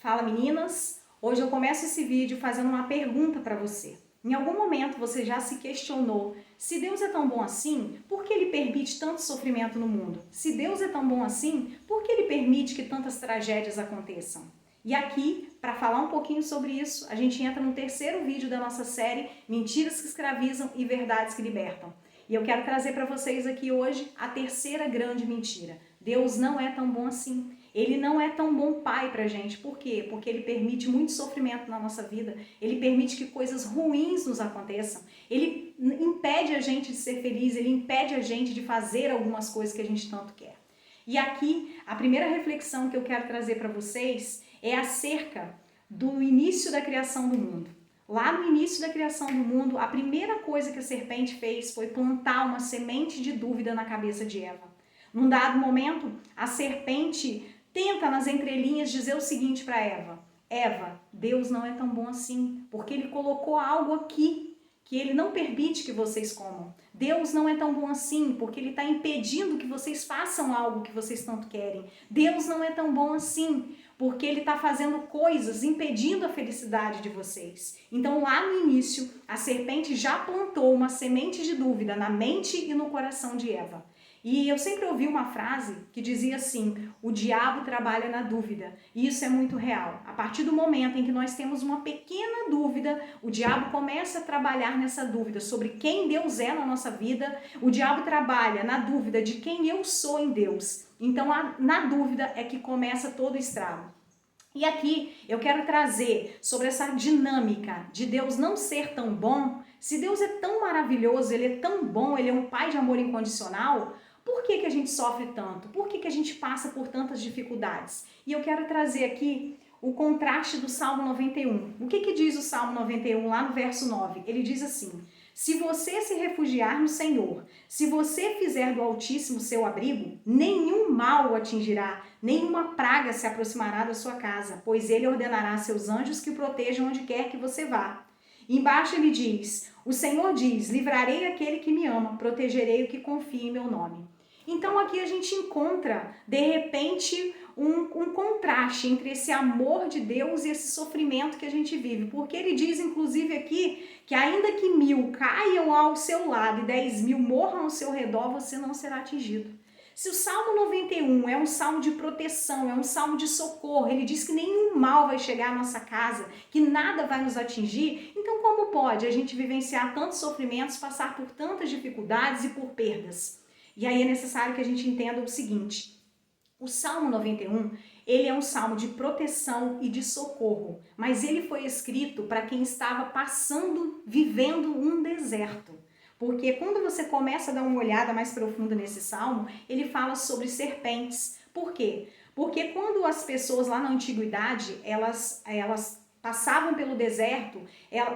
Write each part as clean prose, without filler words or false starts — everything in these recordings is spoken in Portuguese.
Fala meninas, hoje eu começo esse vídeo fazendo uma pergunta para você. Em algum momento você já se questionou, se Deus é tão bom assim, por que Ele permite tanto sofrimento no mundo? Se Deus é tão bom assim, por que Ele permite que tantas tragédias aconteçam? E aqui, para falar um pouquinho sobre isso, a gente entra no terceiro vídeo da nossa série Mentiras que Escravizam e Verdades que Libertam. E eu quero trazer para vocês aqui hoje a terceira grande mentira. Deus não é tão bom assim. Ele não é tão bom pai pra gente. Por quê? Porque ele permite muito sofrimento na nossa vida. Ele permite que coisas ruins nos aconteçam. Ele impede a gente de ser feliz, ele impede a gente de fazer algumas coisas que a gente tanto quer. E aqui, a primeira reflexão que eu quero trazer para vocês é acerca do início da criação do mundo. Lá no início da criação do mundo, a primeira coisa que a serpente fez foi plantar uma semente de dúvida na cabeça de Eva. Num dado momento, a serpente tenta nas entrelinhas dizer o seguinte para Eva: Eva, Deus não é tão bom assim, porque Ele colocou algo aqui que Ele não permite que vocês comam. Deus não é tão bom assim, porque Ele está impedindo que vocês façam algo que vocês tanto querem. Deus não é tão bom assim, porque Ele está fazendo coisas impedindo a felicidade de vocês. Então lá no início, a serpente já plantou uma semente de dúvida na mente e no coração de Eva. E eu sempre ouvi uma frase que dizia assim: o diabo trabalha na dúvida. E isso é muito real. A partir do momento em que nós temos uma pequena dúvida, o diabo começa a trabalhar nessa dúvida sobre quem Deus é na nossa vida. O diabo trabalha na dúvida de quem eu sou em Deus. Então, na dúvida é que começa todo o estrago. E aqui eu quero trazer sobre essa dinâmica de Deus não ser tão bom. Se Deus é tão maravilhoso, Ele é tão bom, Ele é um pai de amor incondicional, por que a gente sofre tanto? Por que a gente passa por tantas dificuldades? E eu quero trazer aqui o contraste do Salmo 91. O que diz o Salmo 91 lá no verso 9? Ele diz assim: se você se refugiar no Senhor, se você fizer do Altíssimo seu abrigo, nenhum mal o atingirá, nenhuma praga se aproximará da sua casa, pois Ele ordenará a seus anjos que o protejam onde quer que você vá. Embaixo ele diz: o Senhor diz, livrarei aquele que me ama, protegerei o que confia em meu nome. Então aqui a gente encontra, de repente, um contraste entre esse amor de Deus e esse sofrimento que a gente vive. Porque ele diz, inclusive aqui, que ainda que 1000 caiam ao seu lado e 10.000 morram ao seu redor, você não será atingido. Se o Salmo 91 é um salmo de proteção, é um salmo de socorro, ele diz que nenhum mal vai chegar à nossa casa, que nada vai nos atingir, então como pode a gente vivenciar tantos sofrimentos, passar por tantas dificuldades e por perdas? E aí é necessário que a gente entenda o seguinte: o Salmo 91, ele é um salmo de proteção e de socorro, mas ele foi escrito para quem estava passando, vivendo um deserto. Porque quando você começa a dar uma olhada mais profunda nesse salmo, ele fala sobre serpentes. Por quê? Porque quando as pessoas lá na antiguidade, elas passavam pelo deserto,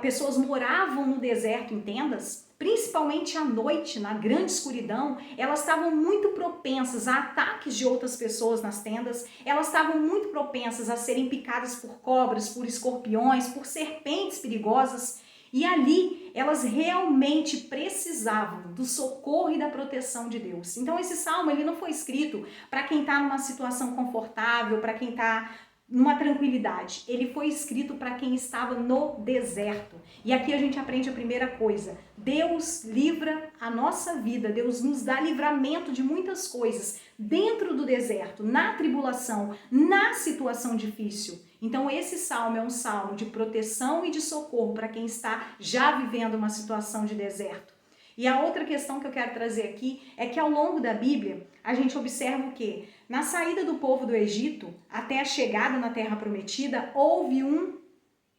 pessoas moravam no deserto em tendas, principalmente à noite, na grande escuridão, elas estavam muito propensas a ataques de outras pessoas nas tendas, elas estavam muito propensas a serem picadas por cobras, por escorpiões, por serpentes perigosas, e ali elas realmente precisavam do socorro e da proteção de Deus. Então esse salmo ele não foi escrito para quem está numa situação confortável, para quem está numa tranquilidade. Ele foi escrito para quem estava no deserto. E aqui a gente aprende a primeira coisa: Deus livra a nossa vida, Deus nos dá livramento de muitas coisas dentro do deserto, na tribulação, na situação difícil. Então esse salmo é um salmo de proteção e de socorro para quem está já vivendo uma situação de deserto. E a outra questão que eu quero trazer aqui é que ao longo da Bíblia a gente observa o quê? Na saída do povo do Egito até a chegada na Terra Prometida houve um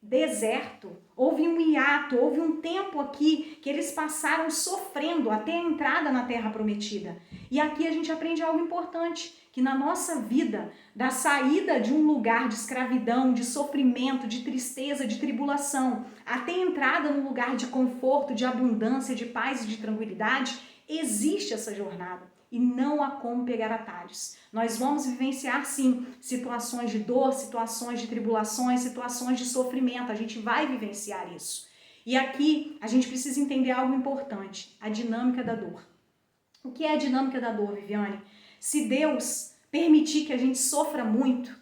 deserto, houve um hiato, houve um tempo aqui que eles passaram sofrendo até a entrada na Terra Prometida. E aqui a gente aprende algo importante, que na nossa vida, da saída de um lugar de escravidão, de sofrimento, de tristeza, de tribulação, até a entrada num lugar de conforto, de abundância, de paz e de tranquilidade, existe essa jornada. E não há como pegar atalhos. Nós vamos vivenciar sim situações de dor, situações de tribulações, situações de sofrimento. A gente vai vivenciar isso. E aqui a gente precisa entender algo importante: a dinâmica da dor. O que é a dinâmica da dor, Viviane? Se Deus permitir que a gente sofra muito,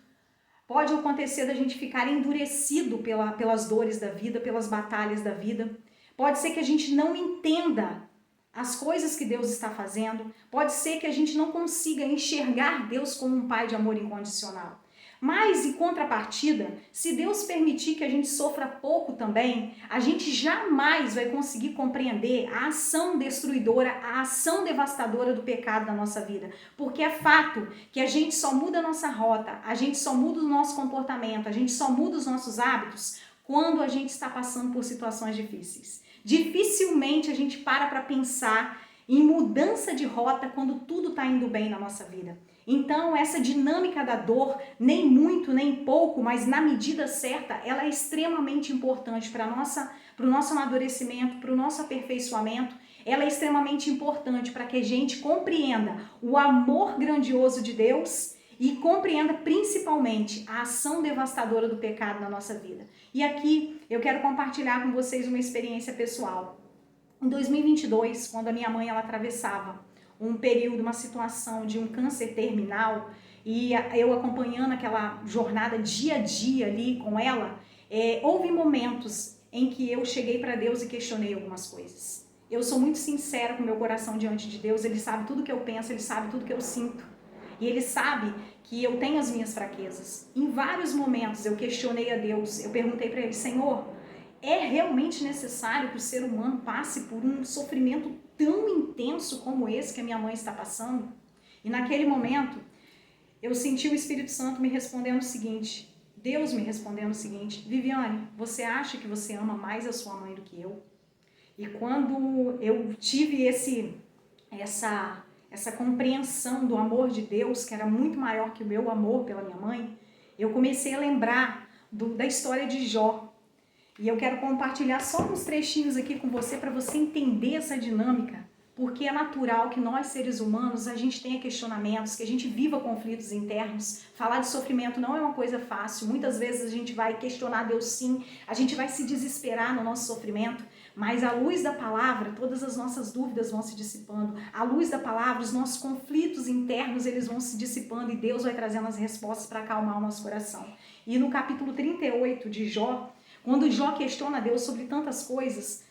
Pode acontecer da gente ficar endurecido pelas dores da vida, pelas batalhas da vida. Pode ser que a gente não entenda as coisas que Deus está fazendo. Pode ser que a gente não consiga enxergar Deus como um pai de amor incondicional. Mas, em contrapartida, se Deus permitir que a gente sofra pouco também, a gente jamais vai conseguir compreender a ação destruidora, a ação devastadora do pecado na nossa vida. Porque é fato que a gente só muda a nossa rota, a gente só muda o nosso comportamento, a gente só muda os nossos hábitos quando a gente está passando por situações difíceis. Dificilmente a gente para pensar em mudança de rota quando tudo está indo bem na nossa vida. Então, essa dinâmica da dor, nem muito, nem pouco, mas na medida certa, ela é extremamente importante para o nosso amadurecimento, para o nosso aperfeiçoamento. Ela é extremamente importante para que a gente compreenda o amor grandioso de Deus e compreenda principalmente a ação devastadora do pecado na nossa vida. E aqui eu quero compartilhar com vocês uma experiência pessoal. Em 2022, quando a minha mãe ela atravessava um período, uma situação de um câncer terminal, e eu acompanhando aquela jornada dia a dia ali com ela, houve momentos em que eu cheguei para Deus e questionei algumas coisas. Eu sou muito sincera com meu coração diante de Deus, Ele sabe tudo que eu penso, Ele sabe tudo que eu sinto. E Ele sabe que eu tenho as minhas fraquezas. Em vários momentos eu questionei a Deus, eu perguntei para Ele, Senhor, é realmente necessário que o ser humano passe por um sofrimento tão intenso como esse que a minha mãe está passando? E naquele momento, eu senti o Espírito Santo me respondendo o seguinte, Deus me respondendo o seguinte, Viviane, você acha que você ama mais a sua mãe do que eu? E quando eu tive essa compreensão do amor de Deus, que era muito maior que o meu amor pela minha mãe, eu comecei a lembrar da história de Jó. E eu quero compartilhar só uns trechinhos aqui com você para você entender essa dinâmica, porque é natural que nós, seres humanos, a gente tenha questionamentos, que a gente viva conflitos internos. Falar de sofrimento não é uma coisa fácil. Muitas vezes a gente vai questionar Deus sim, a gente vai se desesperar no nosso sofrimento, mas à luz da palavra, todas as nossas dúvidas vão se dissipando. À luz da palavra, os nossos conflitos internos, eles vão se dissipando e Deus vai trazendo as respostas para acalmar o nosso coração. E no capítulo 38 de Jó, quando Jó questiona Deus sobre tantas coisas,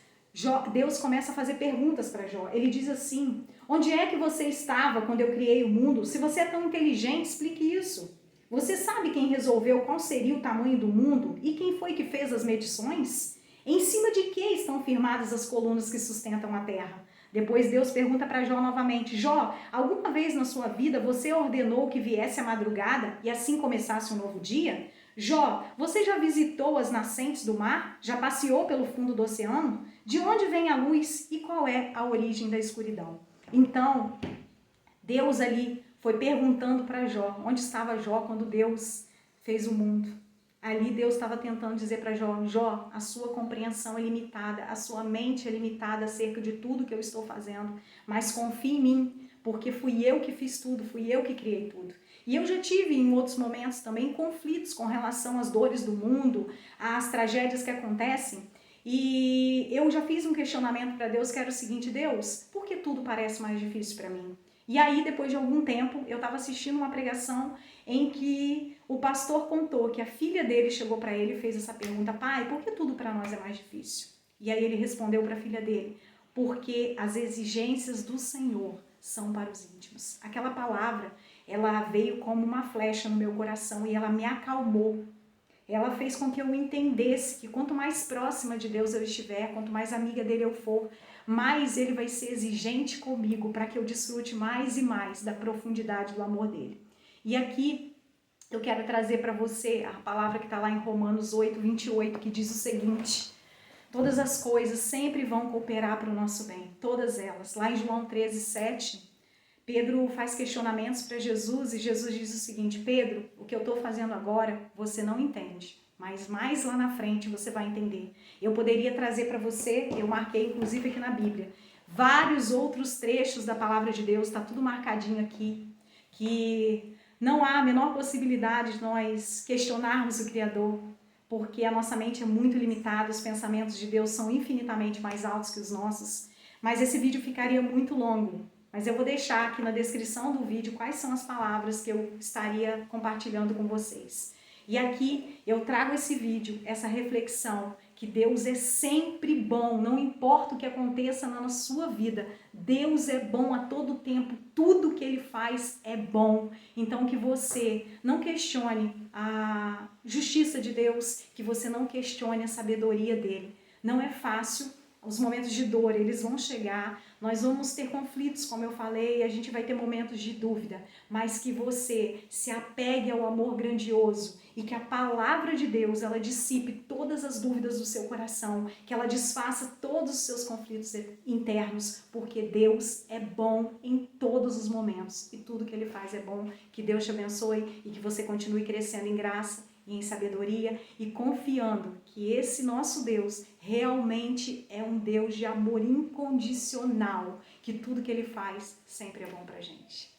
Deus começa a fazer perguntas para Jó. Ele diz assim, onde é que você estava quando eu criei o mundo? Se você é tão inteligente, explique isso. Você sabe quem resolveu qual seria o tamanho do mundo e quem foi que fez as medições? Em cima de que estão firmadas as colunas que sustentam a terra? Depois Deus pergunta para Jó novamente, Jó, alguma vez na sua vida você ordenou que viesse a madrugada e assim começasse um novo dia? Jó, você já visitou as nascentes do mar? Já passeou pelo fundo do oceano? De onde vem a luz e qual é a origem da escuridão? Então, Deus ali foi perguntando para Jó, onde estava Jó quando Deus fez o mundo? Ali Deus estava tentando dizer para Jó, Jó, a sua compreensão é limitada, a sua mente é limitada acerca de tudo que eu estou fazendo, mas confie em mim, porque fui eu que fiz tudo, fui eu que criei tudo. E eu já tive em outros momentos também conflitos com relação às dores do mundo, às tragédias que acontecem. E eu já fiz um questionamento para Deus que era o seguinte, Deus, por que tudo parece mais difícil para mim? E aí, depois de algum tempo, eu estava assistindo uma pregação em que o pastor contou que a filha dele chegou para ele e fez essa pergunta, pai, por que tudo para nós é mais difícil? E aí ele respondeu para a filha dele, porque as exigências do Senhor são para os íntimos. Aquela palavra, ela veio como uma flecha no meu coração e ela me acalmou. Ela fez com que eu entendesse que quanto mais próxima de Deus eu estiver, quanto mais amiga dele eu for, mais ele vai ser exigente comigo para que eu desfrute mais e mais da profundidade do amor dele. E aqui eu quero trazer para você a palavra que está lá em Romanos 8, 28, que diz o seguinte, todas as coisas sempre vão cooperar para o nosso bem, todas elas. Lá em João 13, 7, Pedro faz questionamentos para Jesus e Jesus diz o seguinte, Pedro, o que eu estou fazendo agora você não entende, mas mais lá na frente você vai entender. Eu poderia trazer para você, eu marquei inclusive aqui na Bíblia, vários outros trechos da palavra de Deus, está tudo marcadinho aqui, que não há a menor possibilidade de nós questionarmos o Criador, porque a nossa mente é muito limitada, os pensamentos de Deus são infinitamente mais altos que os nossos, mas esse vídeo ficaria muito longo. Mas eu vou deixar aqui na descrição do vídeo quais são as palavras que eu estaria compartilhando com vocês. E aqui eu trago esse vídeo, essa reflexão, que Deus é sempre bom, não importa o que aconteça na sua vida, Deus é bom a todo tempo, tudo que Ele faz é bom. Então que você não questione a justiça de Deus, que você não questione a sabedoria dEle. Não é fácil, os momentos de dor, eles vão chegar, nós vamos ter conflitos, como eu falei, a gente vai ter momentos de dúvida, mas que você se apegue ao amor grandioso e que a palavra de Deus, ela dissipe todas as dúvidas do seu coração, que ela desfaça todos os seus conflitos internos, porque Deus é bom em todos os momentos e tudo que Ele faz é bom. Que Deus te abençoe e que você continue crescendo em graça e em sabedoria e confiando que esse nosso Deus realmente é um Deus de amor incondicional, que tudo que Ele faz sempre é bom pra gente.